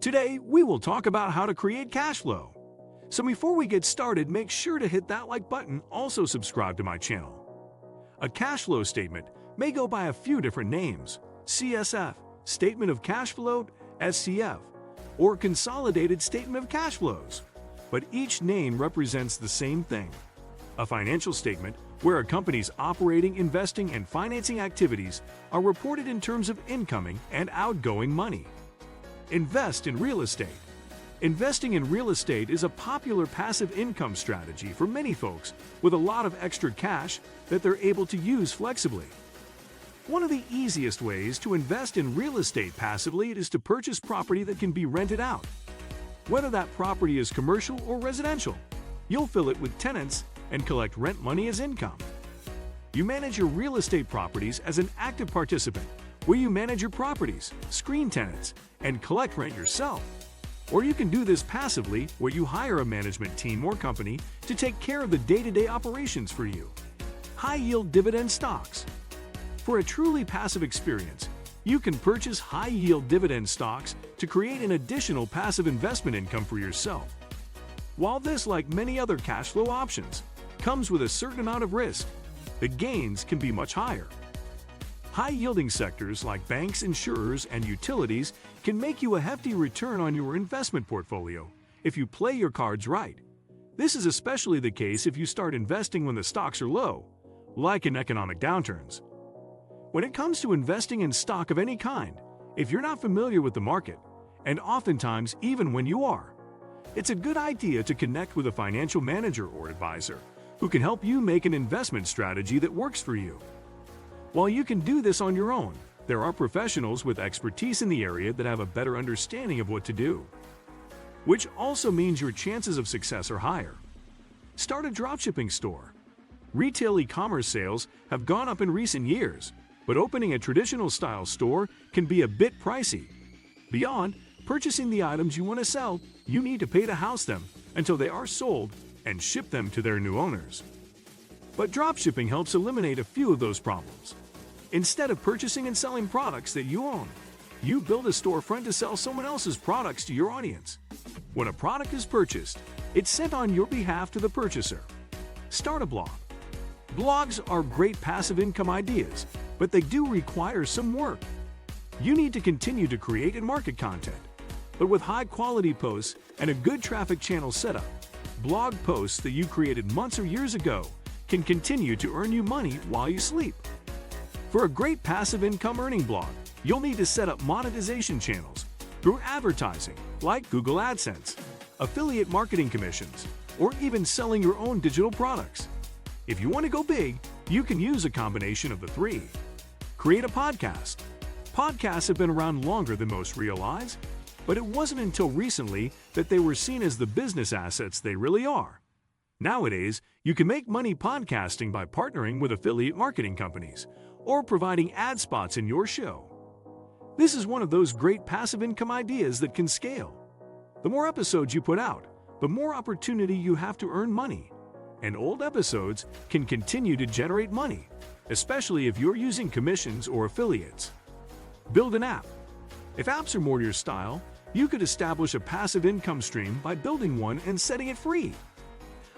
Today, we will talk about how to create cash flow. So before we get started, make sure to hit that like button, also subscribe to my channel. A cash flow statement may go by a few different names: CSF, Statement of Cash Flow, SCF, or Consolidated Statement of Cash Flows. But each name represents the same thing: a financial statement where a company's operating, investing, and financing activities are reported in terms of incoming and outgoing money. Invest in real estate. Investing in real estate is a popular passive income strategy for many folks with a lot of extra cash that they're able to use flexibly. One of the easiest ways to invest in real estate passively is to purchase property that can be rented out. Whether that property is commercial or residential, you'll fill it with tenants and collect rent money as income. You manage your real estate properties as an active participant, where you manage your properties, screen tenants, and collect rent yourself. Or you can do this passively, where you hire a management team or company to take care of the day-to-day operations for you. High-yield dividend stocks. For a truly passive experience, you can purchase high-yield dividend stocks to create an additional passive investment income for yourself. While this, like many other cash flow options, comes with a certain amount of risk, the gains can be much higher. High-yielding sectors like banks, insurers, and utilities can make you a hefty return on your investment portfolio if you play your cards right. This is especially the case if you start investing when the stocks are low, like in economic downturns. When it comes to investing in stock of any kind, if you're not familiar with the market, and oftentimes even when you are, it's a good idea to connect with a financial manager or advisor who can help you make an investment strategy that works for you. While you can do this on your own, there are professionals with expertise in the area that have a better understanding of what to do, which also means your chances of success are higher. Start a dropshipping store. Retail e-commerce sales have gone up in recent years, but opening a traditional style store can be a bit pricey. Beyond purchasing the items you want to sell, you need to pay to house them until they are sold and ship them to their new owners. But dropshipping helps eliminate a few of those problems. Instead of purchasing and selling products that you own, you build a storefront to sell someone else's products to your audience. When a product is purchased, it's sent on your behalf to the purchaser. Start a blog. Blogs are great passive income ideas, but they do require some work. You need to continue to create and market content. But with high-quality posts and a good traffic channel setup, blog posts that you created months or years ago can continue to earn you money while you sleep. For a great passive income earning blog, you'll need to set up monetization channels through advertising like Google AdSense, affiliate marketing commissions, or even selling your own digital products. If you want to go big, you can use a combination of the three. Create a podcast. Podcasts have been around longer than most realize, but it wasn't until recently that they were seen as the business assets they really are. Nowadays, you can make money podcasting by partnering with affiliate marketing companies or providing ad spots in your show. This is one of those great passive income ideas that can scale. The more episodes you put out, the more opportunity you have to earn money. And old episodes can continue to generate money, especially if you're using commissions or affiliates. Build an app. If apps are more your style, you could establish a passive income stream by building one and setting it free.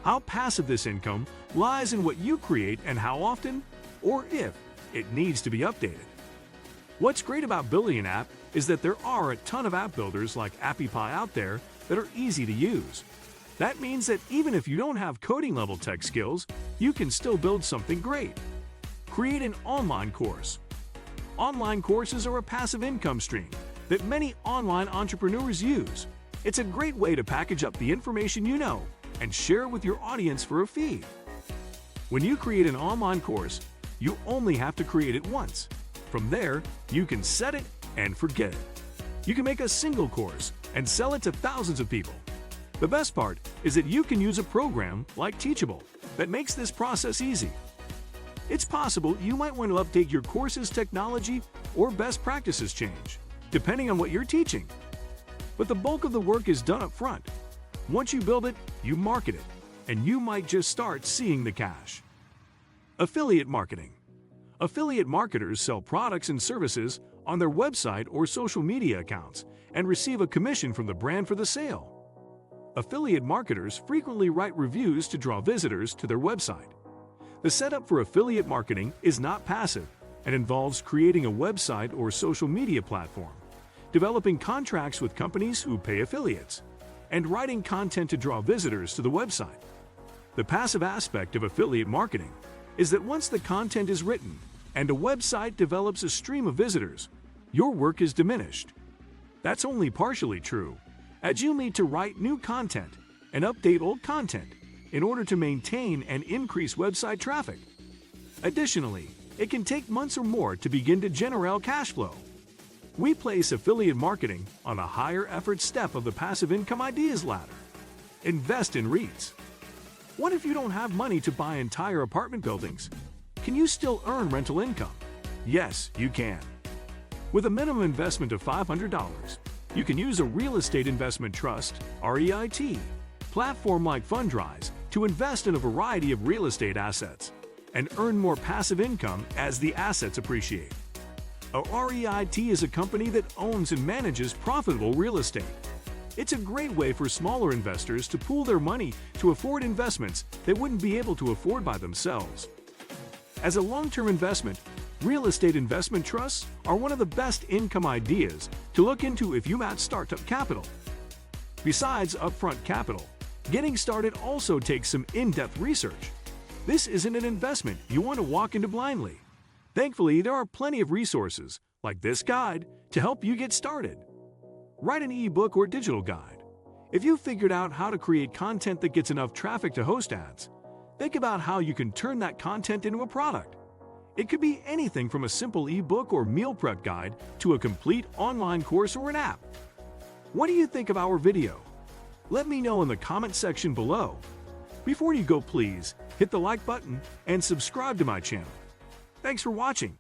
How passive this income lies in what you create and how often, or if, it needs to be updated. What's great about building an app is that there are a ton of app builders like AppyPie out there that are easy to use. That means that even if you don't have coding level tech skills, you can still build something great. Create an online course. Online courses are a passive income stream that many online entrepreneurs use. It's a great way to package up the information you know and share it with your audience for a fee. When you create an online course, you only have to create it once. From there, you can set it and forget it. You can make a single course and sell it to thousands of people. The best part is that you can use a program like Teachable that makes this process easy. It's possible you might want to update your course's technology or best practices change, depending on what you're teaching. But the bulk of the work is done up front. Once you build it, you market it, and you might just start seeing the cash. Affiliate marketing. Affiliate marketers sell products and services on their website or social media accounts and receive a commission from the brand for the sale. Affiliate marketers frequently write reviews to draw visitors to their website. The setup for affiliate marketing is not passive and involves creating a website or social media platform, developing contracts with companies who pay affiliates, and writing content to draw visitors to the website. The passive aspect of affiliate marketing is that once the content is written and a website develops a stream of visitors, your work is diminished. That's only partially true, as you need to write new content and update old content in order to maintain and increase website traffic. Additionally, it can take months or more to begin to generate cash flow. We place affiliate marketing on a higher effort step of the passive income ideas ladder. Invest in REITs. What if you don't have money to buy entire apartment buildings? Can you still earn rental income? Yes, you can. With a minimum investment of $500, you can use a real estate investment trust (REIT) platform like Fundrise to invest in a variety of real estate assets and earn more passive income as the assets appreciate. A REIT is a company that owns and manages profitable real estate. It's a great way for smaller investors to pool their money to afford investments they wouldn't be able to afford by themselves. As a long-term investment, real estate investment trusts are one of the best income ideas to look into if you match startup capital. Besides upfront capital, getting started also takes some in-depth research. This isn't an investment you want to walk into blindly. Thankfully, there are plenty of resources, like this guide, to help you get started. Write an ebook or digital guide. If you've figured out how to create content that gets enough traffic to host ads, think about how you can turn that content into a product. It could be anything from a simple ebook or meal prep guide to a complete online course or an app. What do you think of our video? Let me know in the comment section below. Before you go, please hit the like button and subscribe to my channel. Thanks for watching.